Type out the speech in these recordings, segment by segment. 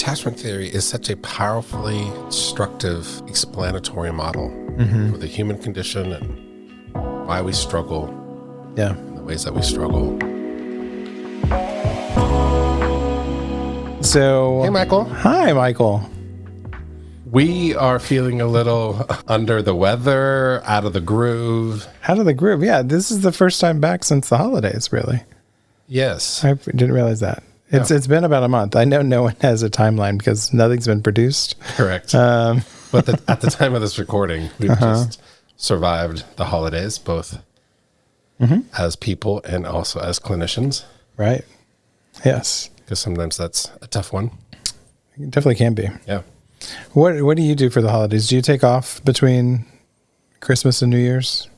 Attachment theory is such a powerfully instructive, explanatory model for the human condition and why we struggle. Yeah. And the ways that we struggle. So, Hey, Michael. Hi, Michael. We are feeling a little under the weather, out of the groove. Out of the groove. Yeah, this is the first time back since the holidays, really. Yes. I didn't realize that. It's been about a month. I know no one has a timeline because nothing's been produced. Correct. But at the time of this recording, we've just survived the holidays, both as people and also as clinicians. Right. Yes. Because sometimes that's a tough one. It definitely can be. Yeah. What do you do for the holidays? Do you take off between Christmas and New Year's?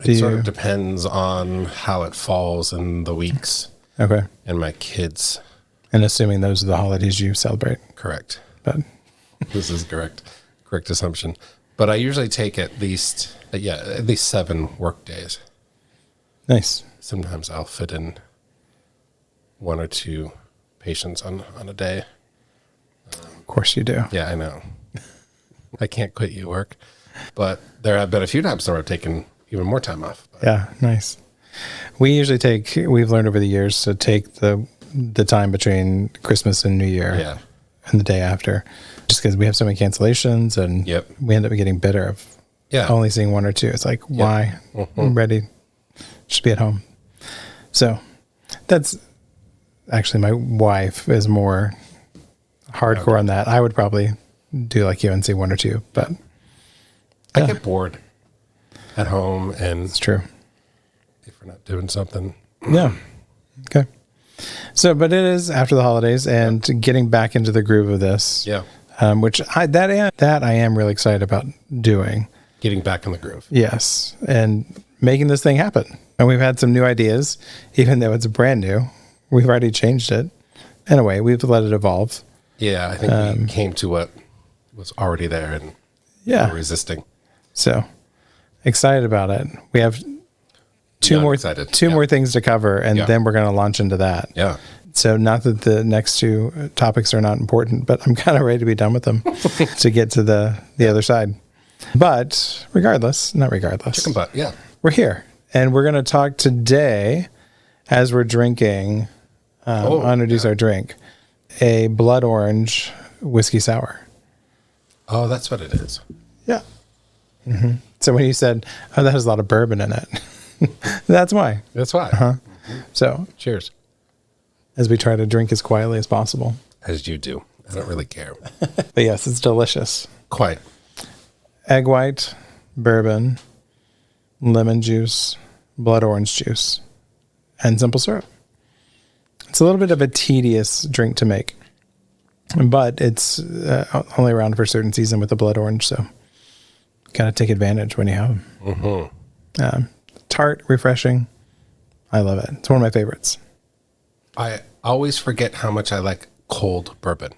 It sort of depends on how it falls in the weeks. Okay. And my kids. And assuming those are the holidays you celebrate. Correct. But this is correct. Correct assumption. But I usually take at least 7 work days. Nice. Sometimes I'll fit in 1 or 2 patients on a day. Of course you do. Yeah, I know. I can't quit you work. But there have been a few times where I've taken even more time off. Yeah, nice. We usually we've learned over the years to take the time between Christmas and New Year and the day after, just because we have so many cancellations and we end up getting bitter of only seeing 1 or 2. It's like, why? I'm ready. Just be at home. So that's actually, my wife is more hardcore on that. I would probably do like you and see 1 or 2, but I get bored at home, and it's true. If we're not doing something. Yeah. Okay. So, but it is after the holidays and getting back into the groove of this. Yeah. Which I am really excited about doing. Getting back in the groove. Yes. And making this thing happen. And we've had some new ideas, even though it's brand new. We've already changed it. In a way, we've let it evolve. Yeah. I think we came to what was already there and we're resisting. So excited about it. We have two more things to cover, and then we're going to launch into that. Yeah. So not that the next 2 topics are not important, but I'm kind of ready to be done with them to get to the other side. But not regardless. Chicken butt, yeah. We're here, and we're going to talk today as we're drinking, introduce our drink, a blood orange whiskey sour. Oh, that's what it is. Yeah. Mm-hmm. So when you said, that has a lot of bourbon in it, that's why. That's why. Mm-hmm. So cheers. As we try to drink as quietly as possible. As you do. I don't really care. But yes, it's delicious. Quite. Egg white, bourbon, lemon juice, blood orange juice, and simple syrup. It's a little bit of a tedious drink to make, but it's only around for a certain season with the blood orange, so got to take advantage when you have them. Mm-hmm. Tart, refreshing. I love it. It's one of my favorites. I always forget how much I like cold bourbon.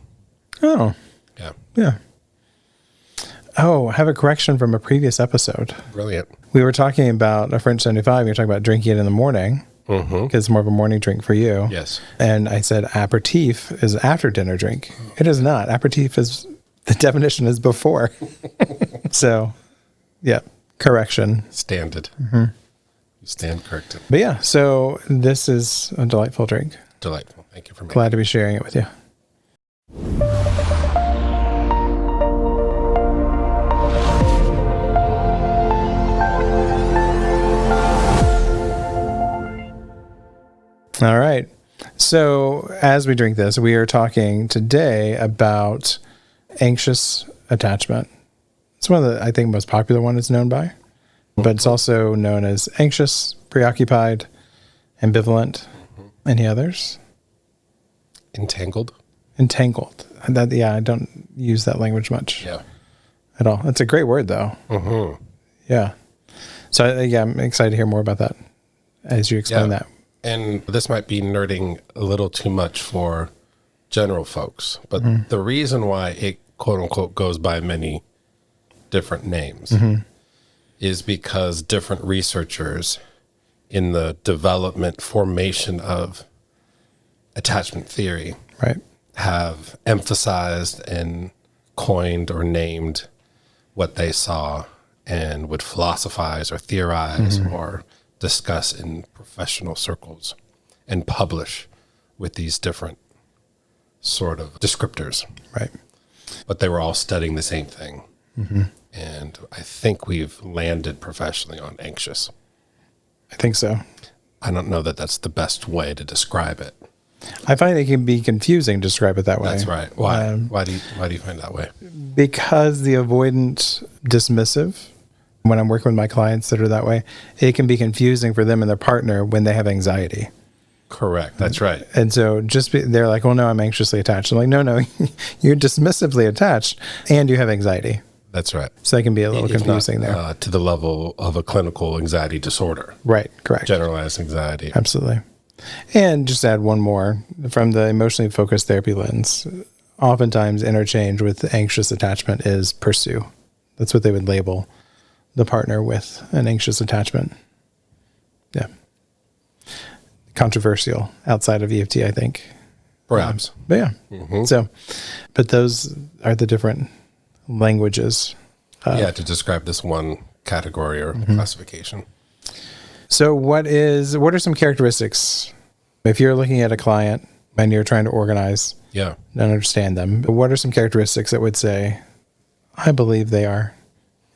Oh. Yeah. Yeah. Oh, I have a correction from a previous episode. Brilliant. We were talking about a French 75. You were talking about drinking it in the morning because it's more of a morning drink for you. Yes. And I said aperitif is after dinner drink. It is not. Aperitif is, the definition is before. So, yeah, correction. Standard. You stand corrected. But yeah, so this is a delightful drink. Delightful. Thank you for Glad to be sharing it with you. All right. So as we drink this, we are talking today about anxious attachment. It's one of the, I think, most popular one it's known by, but it's also known as anxious, preoccupied, ambivalent. Any others? Entangled. I don't use that language much at all. It's a great word, though. Mm-hmm. Yeah. So, I'm excited to hear more about that as you explain that. And this might be nerding a little too much for general folks, but the reason why it, quote unquote, goes by many different names is because different researchers in the development, formation of attachment theory have emphasized and coined or named what they saw and would philosophize or theorize or discuss in professional circles and publish with these different sort of descriptors. Right. But they were all studying the same thing. And I think we've landed professionally on anxious. I think so. I don't know that that's the best way to describe it. I find it can be confusing to describe it that way. That's right. Why? Why do you find it that way? Because the avoidant dismissive, when I'm working with my clients that are that way, it can be confusing for them and their partner when they have anxiety. Correct. That's right. And so they're like, well, no, I'm anxiously attached. I'm like, no, you're dismissively attached and you have anxiety. That's right. So it can be a little confusing there. To the level of a clinical anxiety disorder. Right. Correct. Generalized anxiety. Absolutely. And just add one more from the emotionally focused therapy lens. Oftentimes interchange with anxious attachment is pursue. That's what they would label the partner with, an anxious attachment. Yeah. Controversial outside of EFT, I think. Perhaps. But yeah. So, but those are the different languages. To describe this one category or classification. So what are some characteristics if you're looking at a client and you're trying to organize and understand them, what are some characteristics that would say, I believe they are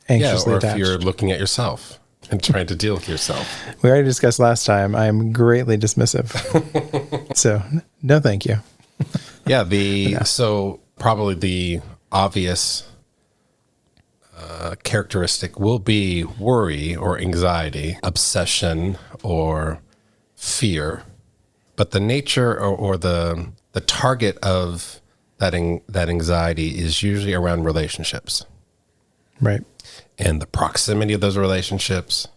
anxiously attached? If you're looking at yourself and trying to deal with yourself. We already discussed last time, I am greatly dismissive. So no, thank you. So probably the obvious characteristic will be worry or anxiety, obsession or fear. But the nature or the target of that anxiety is usually around relationships. Right. And the proximity of those relationships,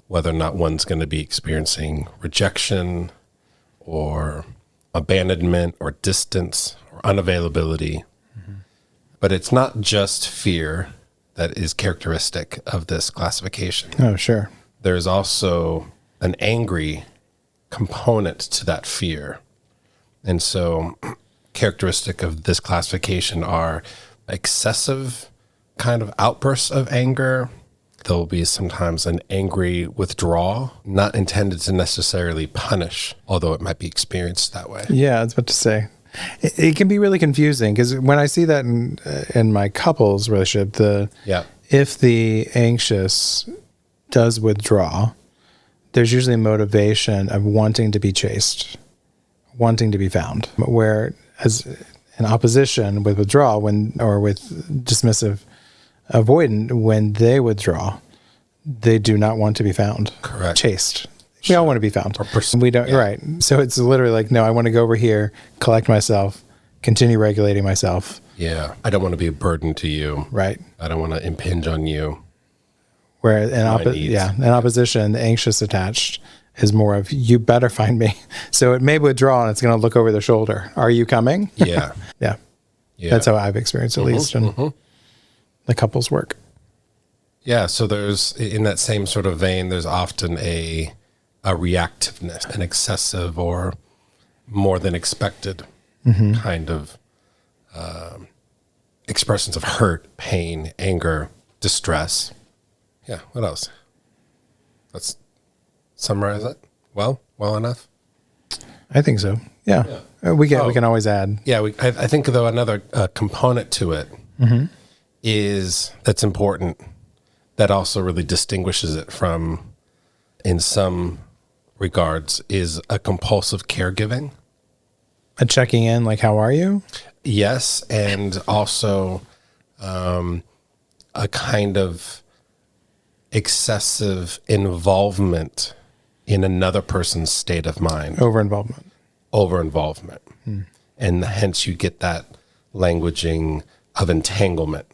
whether or not one's going to be experiencing rejection or abandonment or distance or unavailability. But it's not just fear that is characteristic of this classification. Oh, sure. There's also an angry component to that fear. And so characteristic of this classification are excessive kind of outbursts of anger. There'll be sometimes an angry withdrawal, not intended to necessarily punish, although it might be experienced that way. Yeah, I was about to say. It can be really confusing because when I see that in my couples relationship, if the anxious does withdraw, there's usually a motivation of wanting to be chased, wanting to be found. Where as in opposition with withdrawal, or with dismissive avoidant, when they withdraw, they do not want to be found. Correct. Chased. We all want to be found. We don't, yeah. Right. So it's literally like, no, I want to go over here, collect myself, continue regulating myself. Yeah. I don't want to be a burden to you. Right. I don't want to impinge on you. Where in opposition, the anxious attached is more of, you better find me. So it may withdraw and it's going to look over their shoulder. Are you coming? Yeah. Yeah. That's how I've experienced, at least in the couples work. Yeah. So there's, in that same sort of vein, there's often a reactiveness, an excessive or more than expected kind of expressions of hurt, pain, anger, distress. Yeah. What else? Let's summarize it. Well enough. I think so. Yeah. We can always add. Yeah. I think though another component to it is that's important, that also really distinguishes it from, in some regards, is a compulsive caregiving. A checking in, like, how are you? Yes. And also a kind of excessive involvement in another person's state of mind. Over-involvement. And hence you get that languaging of entanglement,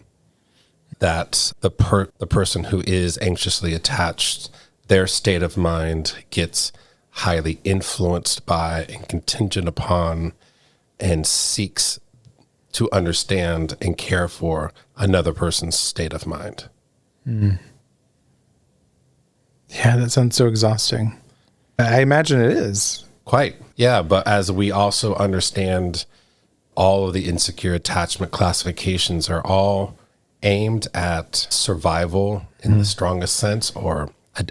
that the person who is anxiously attached, their state of mind gets highly influenced by and contingent upon and seeks to understand and care for another person's state of mind. Yeah, that sounds so exhausting. I imagine it is. Quite. Yeah. But as we also understand all of the insecure attachment classifications are all aimed at survival in the strongest sense, or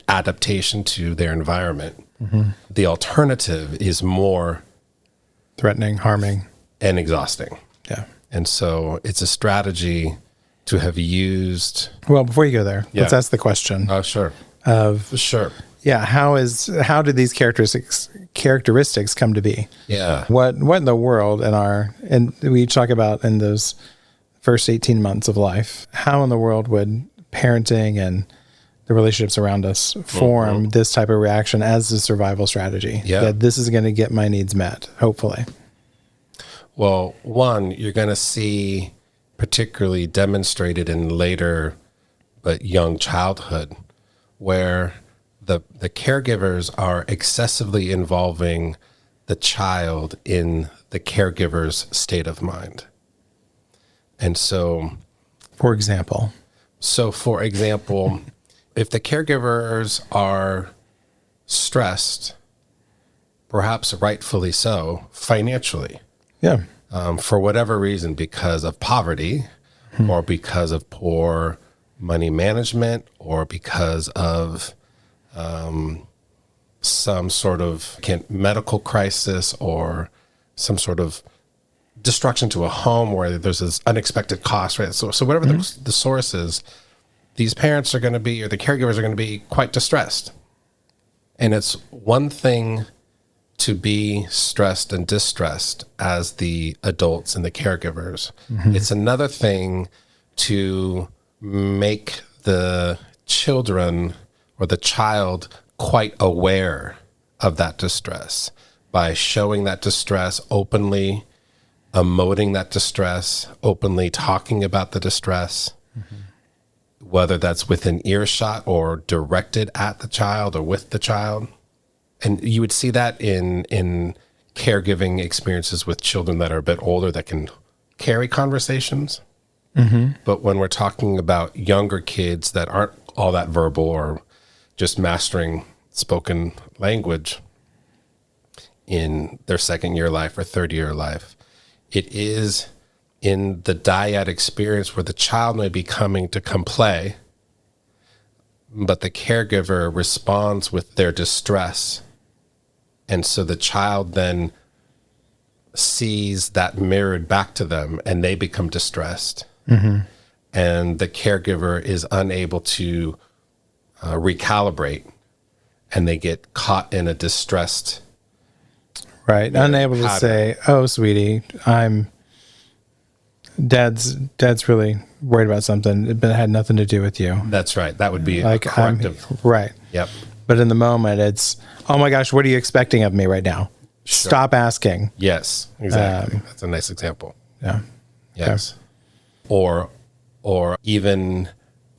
adaptation to their environment. The alternative is more threatening, harming, and exhausting. Yeah. And so it's a strategy to have used. Well, before you go there, let's ask the question. Oh, sure. Sure. Yeah. How did these characteristics come to be? Yeah. What in the world and we talk about in those first 18 months of life, how in the world would parenting and the relationships around us form this type of reaction as a survival strategy? Yeah. That this is going to get my needs met, hopefully. Well, one, you're going to see particularly demonstrated in later but young childhood, where the caregivers are excessively involving the child in the caregiver's state of mind. And so, for example, if the caregivers are stressed, perhaps rightfully so, financially, yeah, for whatever reason, because of poverty or because of poor money management or because of some sort of medical crisis or some sort of destruction to a home where there's this unexpected cost, right? So whatever the source is, these parents are going to be, or the caregivers are going to be quite distressed. And it's one thing to be stressed and distressed as the adults and the caregivers. It's another thing to make the children or the child quite aware of that distress by showing that distress openly, emoting that distress, openly talking about the distress, whether that's within earshot or directed at the child or with the child. And you would see that in caregiving experiences with children that are a bit older that can carry conversations. But when we're talking about younger kids that aren't all that verbal or just mastering spoken language in their second year life or third year life, it is in the dyad experience where the child may be coming to come play, but the caregiver responds with their distress. And so the child then sees that mirrored back to them and they become distressed. And the caregiver is unable to recalibrate and they get caught in a distressed. Right. Unable to say, oh, sweetie, Dad's really worried about something, but it had nothing to do with you. That's right. That would be like a corrective. Right. Yep. But in the moment, it's, oh my gosh, what are you expecting of me right now? Sure. Stop asking. Yes, exactly. That's a nice example. Yeah. Yes. Okay. Or even,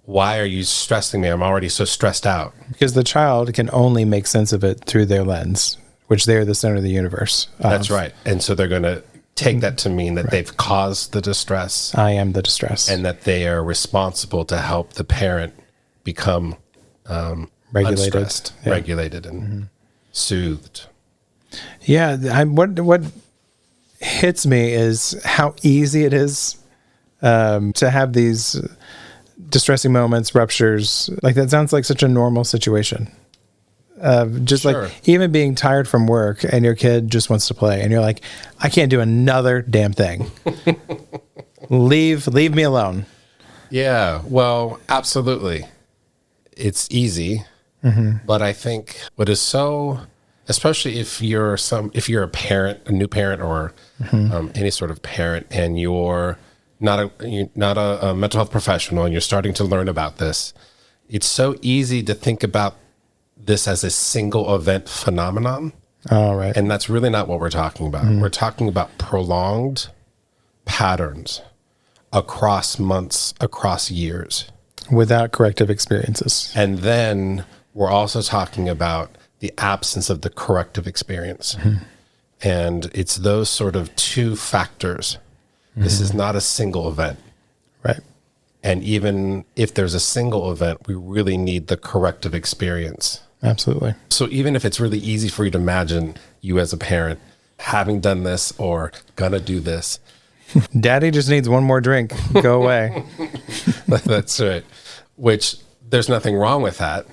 why are you stressing me? I'm already so stressed out. Because the child can only make sense of it through their lens, which they're the center of the universe. That's right. And so they're going to take that to mean that they've caused the distress. I am the distress. And that they are responsible to help the parent become regulated and soothed. Yeah. What hits me is how easy it is to have these distressing moments, ruptures. Like that sounds like such a normal situation. Just sure. Like even being tired from work and your kid just wants to play and you're like, I can't do another damn thing. Leave me alone. Yeah, well, absolutely. It's easy, but I think what is so, especially if you're a parent, a new parent, or any sort of parent, and you're not a mental health professional, and you're starting to learn about this, it's so easy to think about this as a single event phenomenon. Oh, right. And that's really not what we're talking about. We're talking about prolonged patterns across months, across years. Without corrective experiences. And then we're also talking about the absence of the corrective experience. And it's those sort of two factors. This is not a single event. Right. And even if there's a single event, we really need the corrective experience. Absolutely. So even if it's really easy for you to imagine you as a parent having done this or gonna do this. Daddy just needs one more drink. Go away. That's right. Which there's nothing wrong with that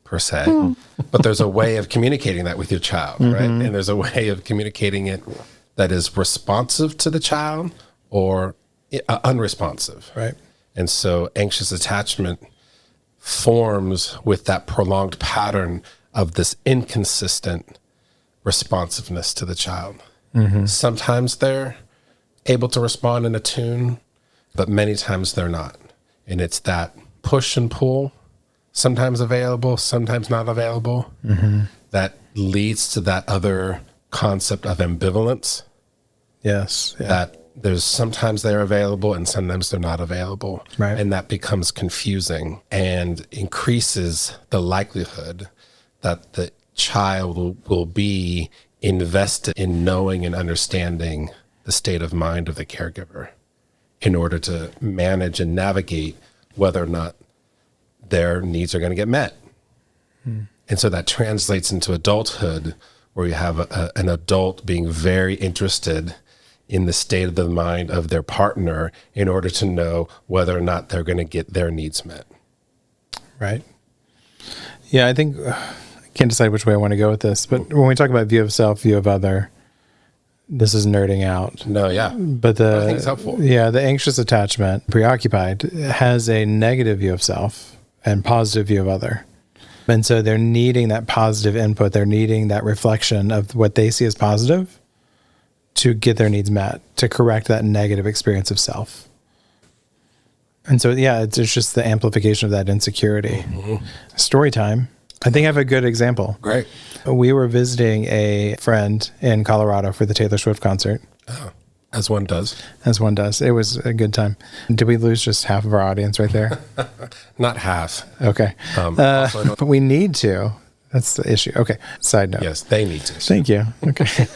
per se, but there's a way of communicating that with your child, right? And there's a way of communicating it that is responsive to the child or unresponsive. Right. And so anxious attachment forms with that prolonged pattern of this inconsistent responsiveness to the child. Sometimes they're able to respond in a tune, but many times they're not. And it's that push and pull, sometimes available, sometimes not available, that leads to that other concept of ambivalence. Yes. Yeah. That there's sometimes they're available and sometimes they're not available. Right. And that becomes confusing and increases the likelihood that the child will be invested in knowing and understanding the state of mind of the caregiver in order to manage and navigate whether or not their needs are going to get met. And so that translates into adulthood, where you have an adult being very interested in the state of the mind of their partner in order to know whether or not they're going to get their needs met. Right. Yeah, I think I can't decide which way I want to go with this, but when we talk about view of self, view of other, this is nerding out. No, yeah. But I think it's helpful. Yeah, the anxious attachment, preoccupied, has a negative view of self and positive view of other. And so they're needing that positive input. They're needing that reflection of what they see as positive to get their needs met, to correct that negative experience of self. And so, yeah, it's just the amplification of that insecurity. Story time. I think I have a good example. Great. We were visiting a friend in Colorado for the Taylor Swift concert. Oh, as one does. As one does. It was a good time. Did we lose just half of our audience right there? Not half. Okay. But we need to. That's the issue. Okay. Side note. Yes, they need to. Thank you. Okay.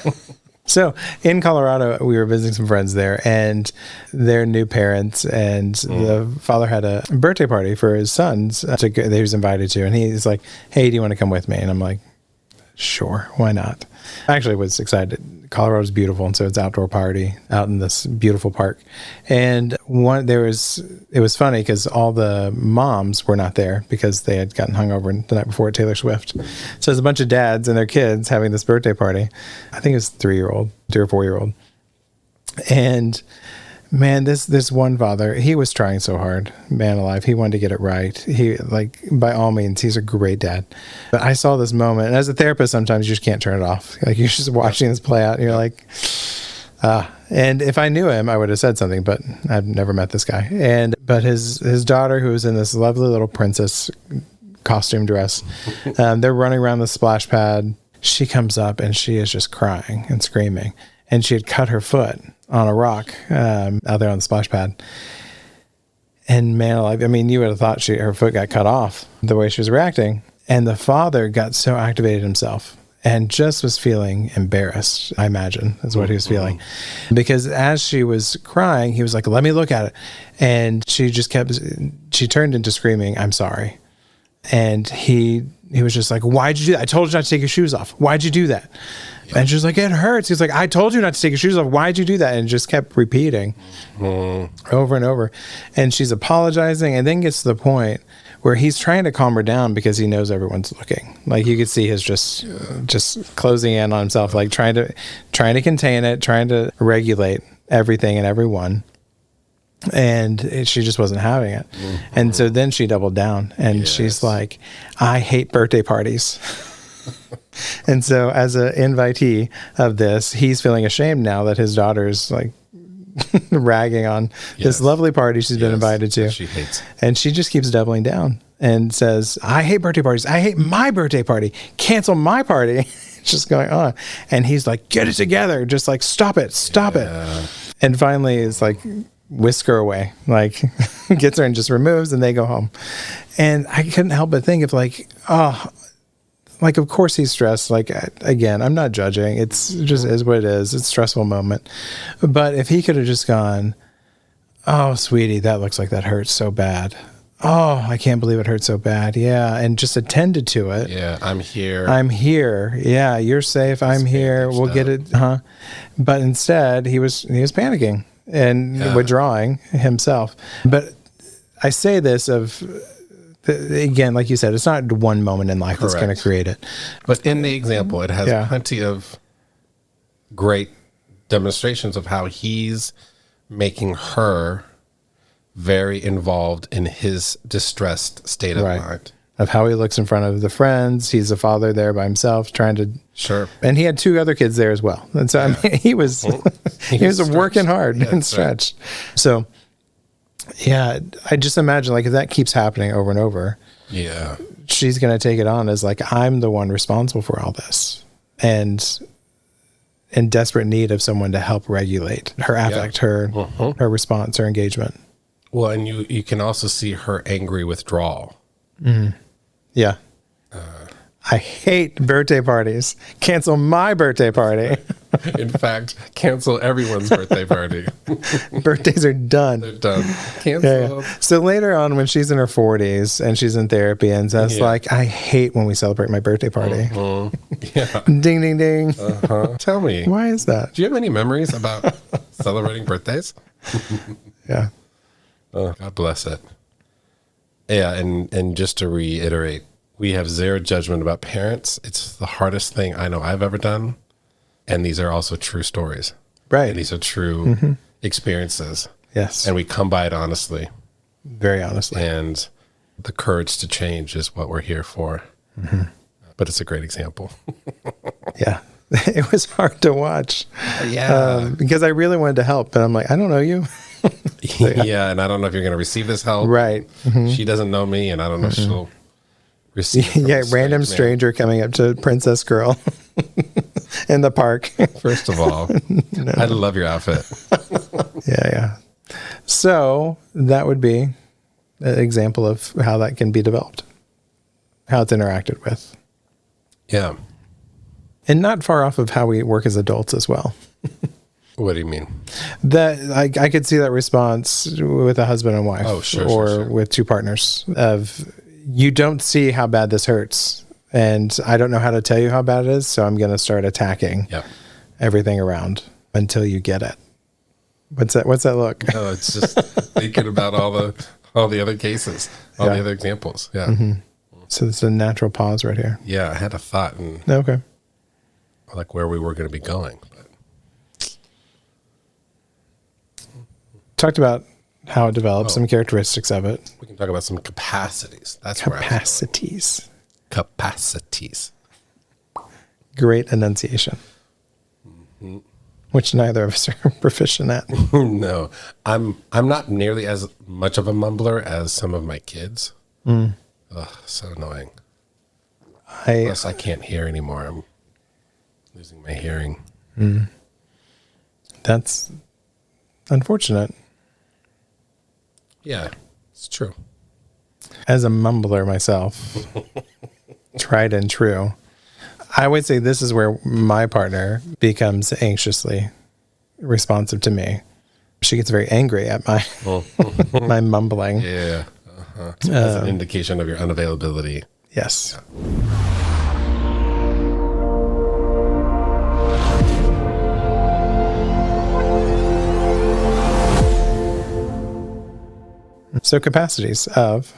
So in Colorado, we were visiting some friends there, and their new parents, and the father had a birthday party for his sons that he was invited to. And he's like, hey, do you want to come with me? And I'm like, sure, why not? I actually was excited. Colorado's beautiful, and so it's an outdoor party out in this beautiful park. And it was funny because all the moms were not there because they had gotten hungover the night before at Taylor Swift. So there's a bunch of dads and their kids having this birthday party. I think it was 3 or 4-year-old. And man, this one father, he was trying so hard, man alive. He wanted to get it right. He, like, by all means, he's a great dad. But I saw this moment, and as a therapist, sometimes you just can't turn it off. Like, you're just watching this play out, and you're like, and if I knew him, I would have said something, but I've never met this guy. But his daughter, who was in this lovely little princess costume dress, they're running around the splash pad. She comes up, and she is just crying and screaming. And she had cut her foot on a rock out there on the splash pad. And man, I mean, you would have thought her foot got cut off the way she was reacting. And the father got so activated himself and just was feeling embarrassed, I imagine, is what he was feeling. Because as she was crying, he was like, let me look at it. And she turned into screaming, I'm sorry. And he was just like, why'd you do that? I told you not to take your shoes off. Why'd you do that? And she was like, it hurts. He's like, I told you not to take your shoes off. Why'd you do that? And just kept repeating over and over. And she's apologizing, and then gets to the point where he's trying to calm her down because he knows everyone's looking. Like, you could see his just closing in on himself, like trying to contain it, trying to regulate everything and everyone. And she just wasn't having it. And so then she doubled down, and she's like, I hate birthday parties. And so as an invitee of this, he's feeling ashamed now that his daughter's like ragging on this lovely party she's been invited to. She hates. And she just keeps doubling down and says, I hate birthday parties. I hate my birthday party. Cancel my party. It's just going on. And he's like, get it together. Just like, stop it. And finally it's like, whisk her away, like gets her and just removes, and they go home. And I couldn't help but think of like, like, of course he's stressed. Like, again, I'm not judging. It's just is what it is. It's a stressful moment. But if he could have just gone, oh, sweetie, that looks like that hurts so bad. Oh, I can't believe it hurt so bad. Yeah. And just attended to it. Yeah. I'm here. I'm here. Yeah. You're safe. I'm here. We'll get it. But instead he was panicking and withdrawing himself. But I say this again, like you said, it's not one moment in life that's going to create it. But in the example, it has plenty of great demonstrations of how he's making her very involved in his distressed state of mind. Of how he looks in front of the friends. He's a father there by himself trying to... Sure. And he had 2 other kids there as well. And so, I mean, he was working hard and stretched. Right. So, yeah, I just imagine, like, if that keeps happening over and over, she's going to take it on as, like, I'm the one responsible for all this. And in desperate need of someone to help regulate her affect, her response, her engagement. Well, and you can also see her angry withdrawal. Yeah. I hate birthday parties. Cancel my birthday party. In fact, cancel everyone's birthday party. Birthdays are done. They're done. Canceled. Yeah. So later on, when she's in her 40s and she's in therapy and says, like, I hate when we celebrate my birthday party. Yeah. Ding, ding, ding. Tell me. Why is that? Do you have any memories about celebrating birthdays? Yeah. Oh, God bless it. Yeah, and just to reiterate, we have zero judgment about parents. It's the hardest thing I know I've ever done. And these are also true stories. Right. And these are true experiences. Yes. And we come by it honestly. Very honestly. And the courage to change is what we're here for. But it's a great example. Yeah. It was hard to watch. Yeah. Because I really wanted to help, but I'm like, I don't know you. Yeah, and I don't know if you're going to receive this help. Right. She doesn't know me, and I don't know if she'll receive. Yeah, random stranger coming up to Princess Girl in the park. First of all, I love your outfit. Yeah. So that would be an example of how that can be developed, how it's interacted with. Yeah. And not far off of how we work as adults as well. What do you mean? That I could see that response with a husband and wife, or with 2 partners of, you don't see how bad this hurts, and I don't know how to tell you how bad it is, so I'm going to start attacking everything around until you get it. What's that look? No, it's just thinking about all the other cases, all the other examples. Yeah. So it's a natural pause right here. Yeah, I had a thought and like where we were going to be going. Talked about how it develops, some characteristics of it. We can talk about some capacities. That's capacities. Capacities. Great enunciation. Which neither of us are proficient at. No, I'm not nearly as much of a mumbler as some of my kids. Ugh, so annoying. Plus, I can't hear anymore. I'm losing my hearing. That's unfortunate. Yeah, it's true. As a mumbler myself, tried and true, I would say this is where my partner becomes anxiously responsive to me. She gets very angry at my my mumbling. Yeah. As an indication of your unavailability. Yes. So capacities of...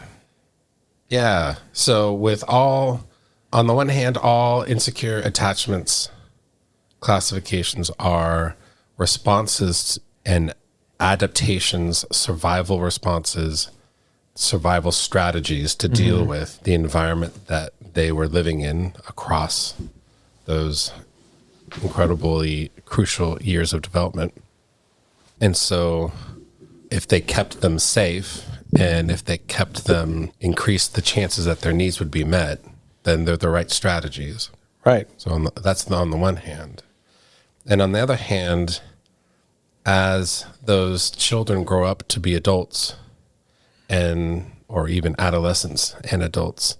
Yeah. So with on the one hand, all insecure attachments classifications are responses and adaptations, survival responses, survival strategies to deal with the environment that they were living in across those incredibly crucial years of development. And so if they kept them safe and if they kept them, increased the chances that their needs would be met, then they're the right strategies. Right. So that's on the one hand. And on the other hand, as those children grow up to be adults or even adolescents and adults,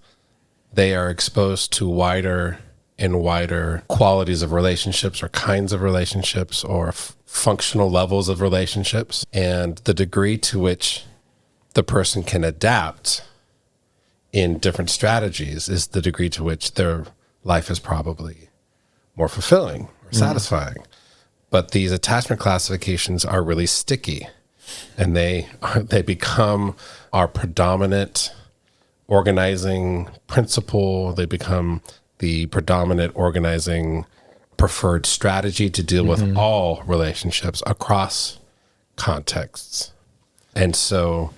they are exposed to wider and wider qualities of relationships or kinds of relationships or functional levels of relationships. And the degree to which the person can adapt in different strategies is the degree to which their life is probably more fulfilling or satisfying. But these attachment classifications are really sticky, and they become our predominant organizing principle. They become the predominant organizing preferred strategy to deal with all relationships across contexts. And so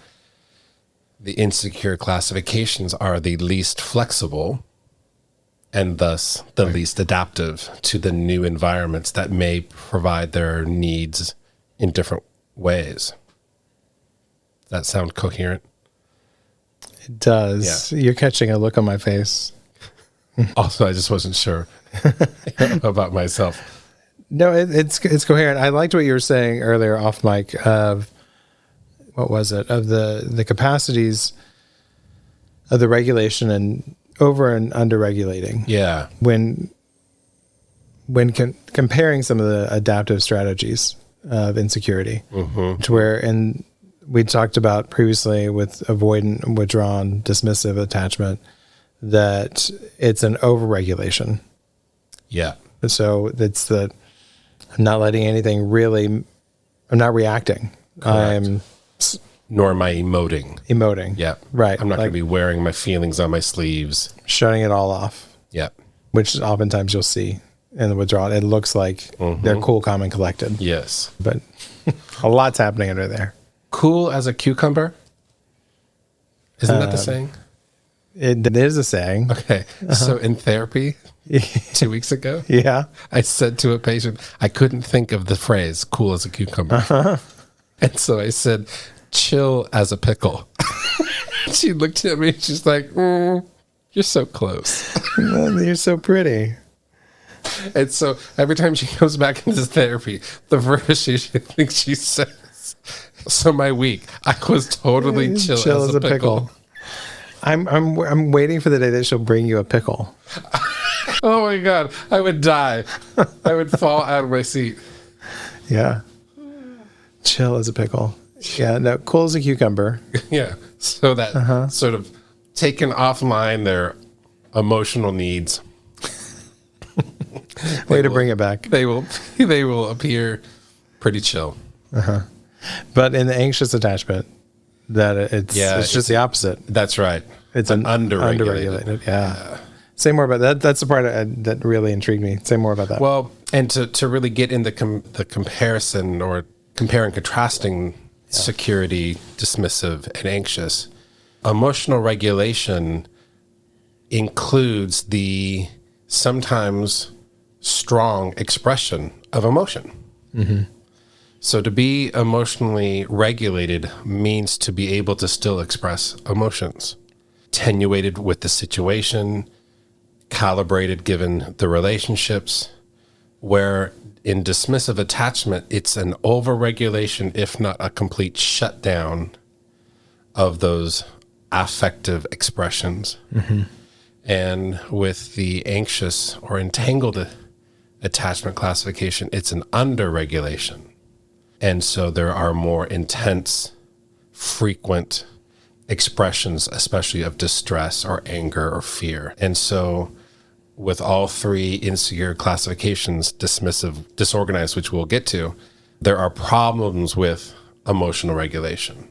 the insecure classifications are the least flexible and thus the least adaptive to the new environments that may provide their needs in different ways. Does that sound coherent? It does. Yeah. You're catching a look on my face. Also, I just wasn't sure about myself. No, it's coherent. I liked what you were saying earlier off mic of, what was it, of the capacities of the regulation and over and under regulating. Yeah. When comparing some of the adaptive strategies of insecurity, to where, and we talked about previously with avoidant, withdrawn, dismissive attachment, that it's an overregulation. Yeah. So it's I'm not letting anything really, I'm not reacting. Correct. Nor am I emoting. Yeah. Right. I'm not going to be wearing my feelings on my sleeves. Shutting it all off. Yeah. Which oftentimes you'll see in the withdrawal. It looks like they're cool, calm, and collected. Yes. But a lot's happening under there. Cool as a cucumber? Isn't that the saying? It is a saying. Okay. So in therapy 2 weeks ago, I said to a patient, I couldn't think of the phrase cool as a cucumber. And so I said, chill as a pickle. She looked at me and she's like, you're so close. You're so pretty. And so every time she comes back into therapy, the first thing she says, so my week, I was totally chill as a pickle. I'm waiting for the day that she'll bring you a pickle. Oh my God, I would die. I would fall out of my seat. Yeah. Chill as a pickle. Yeah, no, cool as a cucumber. Yeah. So that sort of taken offline their emotional needs. Way to bring it back. They will appear pretty chill. But in the anxious attachment, that it's just the opposite. That's right. It's an underregulated. Yeah. Say more about that. That's the part that really intrigued me. Say more about that. Well, and to really get in the comparison or compare and contrasting security, dismissive, and anxious, emotional regulation includes the sometimes strong expression of emotion. So to be emotionally regulated means to be able to still express emotions, attenuated with the situation, calibrated given the relationships, where in dismissive attachment, it's an overregulation, if not a complete shutdown of those affective expressions. And with the anxious or entangled attachment classification, it's an underregulation. And so there are more intense, frequent expressions, especially of distress or anger or fear. And so with all three insecure classifications, dismissive, disorganized, which we'll get to, there are problems with emotional regulation,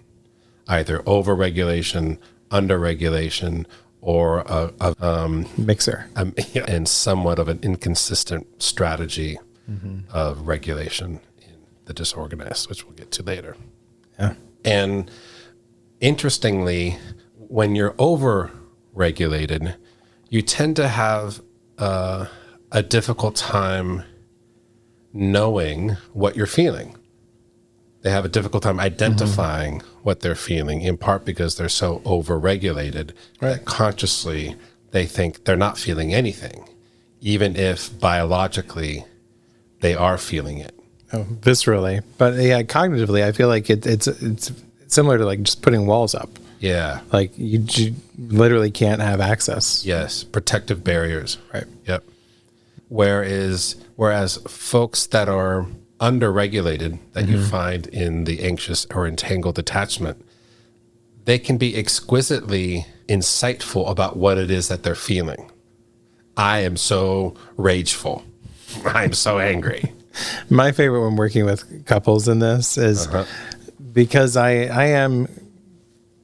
either overregulation, underregulation, or a mixer, and somewhat of an inconsistent strategy of regulation in the disorganized, which we'll get to later. Yeah. And interestingly, when you're overregulated, you tend to have a difficult time knowing what you're feeling. They have a difficult time identifying what they're feeling, in part because they're so overregulated that consciously they think they're not feeling anything, even if biologically they are feeling it. Oh, viscerally. But yeah, cognitively, I feel like it's similar to like just putting walls up. Yeah. Like you literally can't have access. Yes. Protective barriers. Right. Yep. Whereas folks that are underregulated that you find in the anxious or entangled attachment, they can be exquisitely insightful about what it is that they're feeling. I am so rageful. I'm so angry. My favorite when working with couples in this is because I am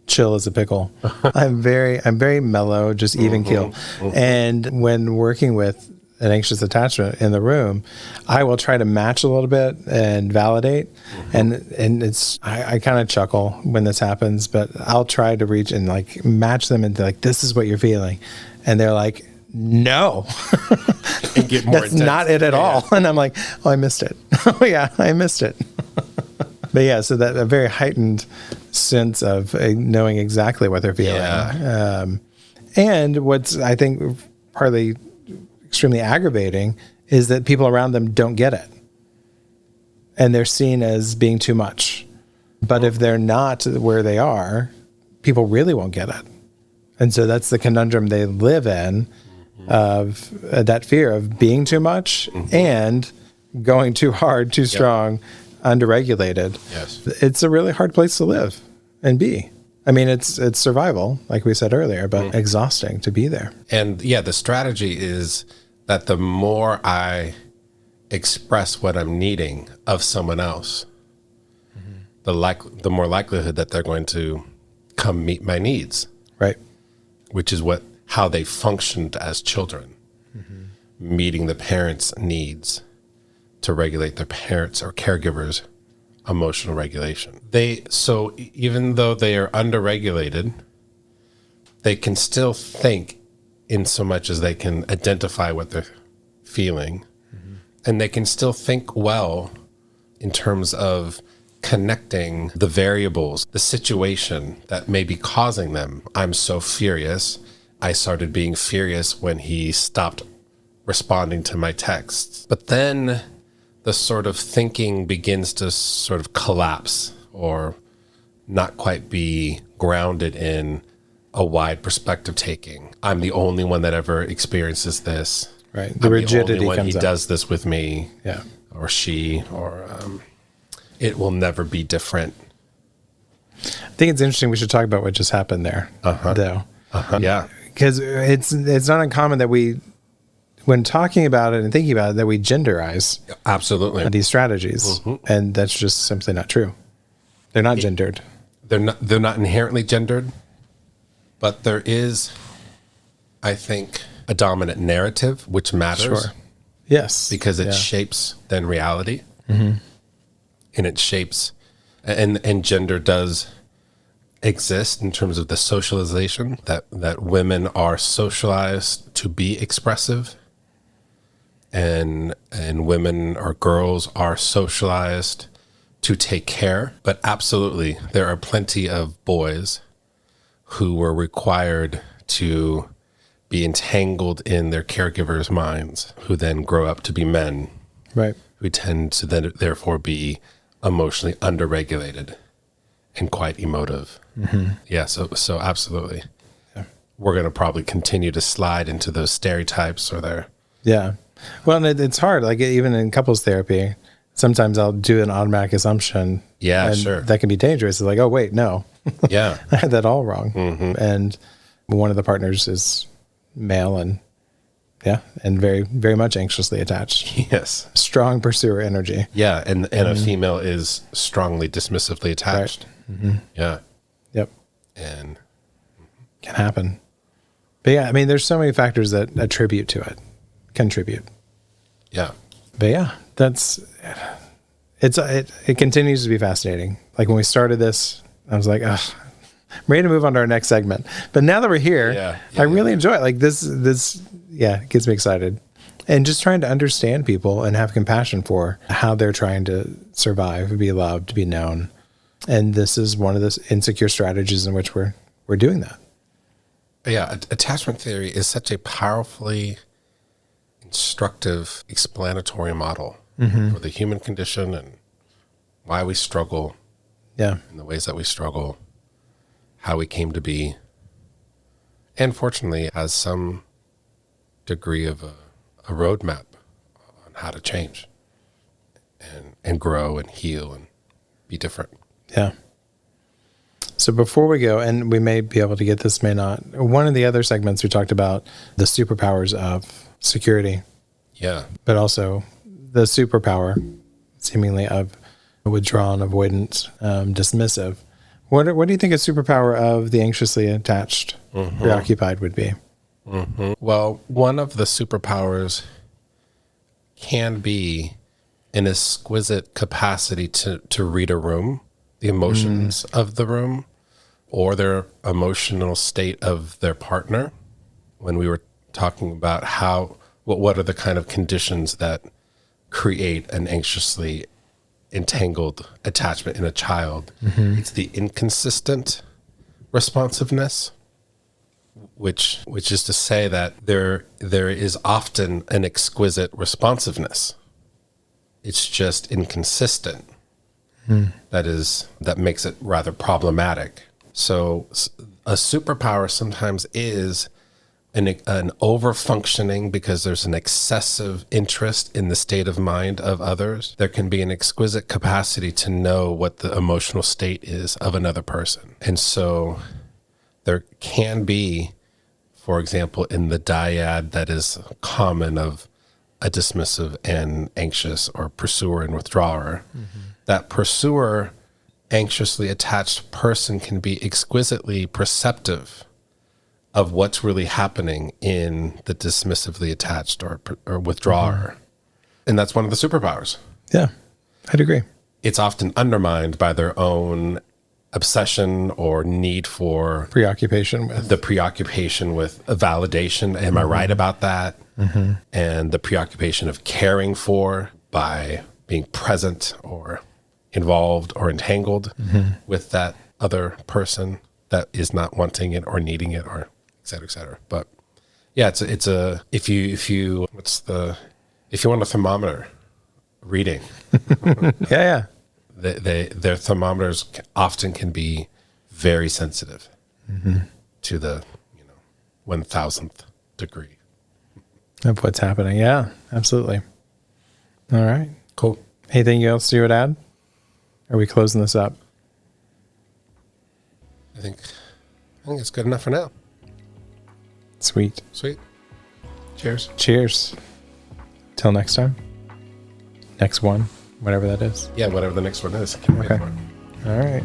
chill as a pickle. I'm very mellow, just even keel. And when working with an anxious attachment in the room, I will try to match a little bit and validate. And it's, I kind of chuckle when this happens, but I'll try to reach and like match them into like, this is what you're feeling. And they're like, no, and get more that's intense. not it at all. And I'm like, oh, I missed it. Oh yeah, I missed it. But yeah, so that a very heightened sense of knowing exactly what they're feeling. Yeah. And what's, I think, partly extremely aggravating is that people around them don't get it. And they're seen as being too much. But if they're not where they are, people really won't get it. And so that's the conundrum they live in, of that fear of being too much and going too hard, too strong, underregulated. Yes. It's a really hard place to live and be. I mean, it's survival, like we said earlier, but exhausting to be there. And yeah, the strategy is that the more I express what I'm needing of someone else, the more likelihood that they're going to come meet my needs. Right. Which is how they functioned as children, meeting the parents' needs to regulate their parents' or caregivers' emotional regulation. So even though they are underregulated, they can still think in so much as they can identify what they're feeling, and they can still think well in terms of connecting the variables, the situation that may be causing them. I'm so furious. I started being furious when he stopped responding to my texts. But then the sort of thinking begins to sort of collapse or not quite be grounded in a wide perspective taking. I'm the only one that ever experiences this. Right. The rigidity the only one comes he up. does this with me. Yeah. Or she, or it will never be different. I think it's interesting. We should talk about what just happened there, though. Yeah. Because it's not uncommon that we, when talking about it and thinking about it, that we genderize Absolutely. these strategies. And that's just simply not true. They're not gendered. They're not inherently gendered, but there is, I think, a dominant narrative which matters. Sure. Yes. Because it shapes then reality. And it shapes, and gender does exist in terms of the socialization that women are socialized to be expressive, and women or girls are socialized to take care. But absolutely, there are plenty of boys who were required to be entangled in their caregivers' minds, who then grow up to be men, Right. who tend to then therefore be emotionally underregulated and quite emotive. Yeah, so absolutely. Yeah. We're going to probably continue to slide into those stereotypes or their... Yeah. Well, and it's hard. Like even in couples therapy, sometimes I'll do an automatic assumption. Yeah, and sure. that can be dangerous. It's like, oh, wait, no. Yeah. I had that all wrong. And one of the partners is male and very, very much anxiously attached. Yes. Strong pursuer energy. Yeah, and a female is strongly dismissively attached. Right. Yeah. Yep. And Can happen. But yeah, I mean, there's so many factors that contribute. yeah. But yeah, it continues to be fascinating. Like when we started this, I was like, ugh, I'm ready to move on to our next segment. But now that we're here, I really enjoy it. Like this, it gets me excited. And just trying to understand people and have compassion for how they're trying to survive, be loved, be known. And this is one of those insecure strategies in which we're doing that. Yeah, attachment theory is such a powerfully instructive, explanatory model for the human condition and why we struggle, Yeah. in the ways that we struggle, how we came to be, and fortunately has some degree of a roadmap on how to change and grow and heal and be different. Yeah. So before we go, and we may be able to get this, may not. One of the other segments we talked about the superpowers of security. Yeah. But also the superpower, seemingly, of withdrawn, avoidant, dismissive. What do you think a superpower of the anxiously attached, preoccupied would be? Well, one of the superpowers can be an exquisite capacity to read a room, the emotions of the room, or their emotional state of their partner. When we were talking about what are the kind of conditions that create an anxiously entangled attachment in a child, it's the inconsistent responsiveness, which is to say that there is often an exquisite responsiveness. It's just inconsistent. That makes it rather problematic. So a superpower sometimes is an over-functioning because there's an excessive interest in the state of mind of others. There can be an exquisite capacity to know what the emotional state is of another person. And so there can be, for example, in the dyad that is common of a dismissive and anxious, or pursuer and withdrawer, that pursuer, anxiously attached person can be exquisitely perceptive of what's really happening in the dismissively attached or withdrawer. And that's one of the superpowers. Yeah, I'd agree. It's often undermined by their own obsession or need for preoccupation with a validation. Am I right about that? And the preoccupation of caring for by being present or involved or entangled with that other person that is not wanting it or needing it, or et cetera, et cetera. But yeah, if you want a thermometer reading, yeah. Their thermometers often can be very sensitive to the 1,000th degree of what's happening. Yeah, absolutely. All right. Cool. Anything else you would add? Are we closing this up? I think it's good enough for now. Sweet. Cheers. Cheers. Till next time. Next one, whatever that is. Yeah, whatever the next one is. I can't wait for it. All right.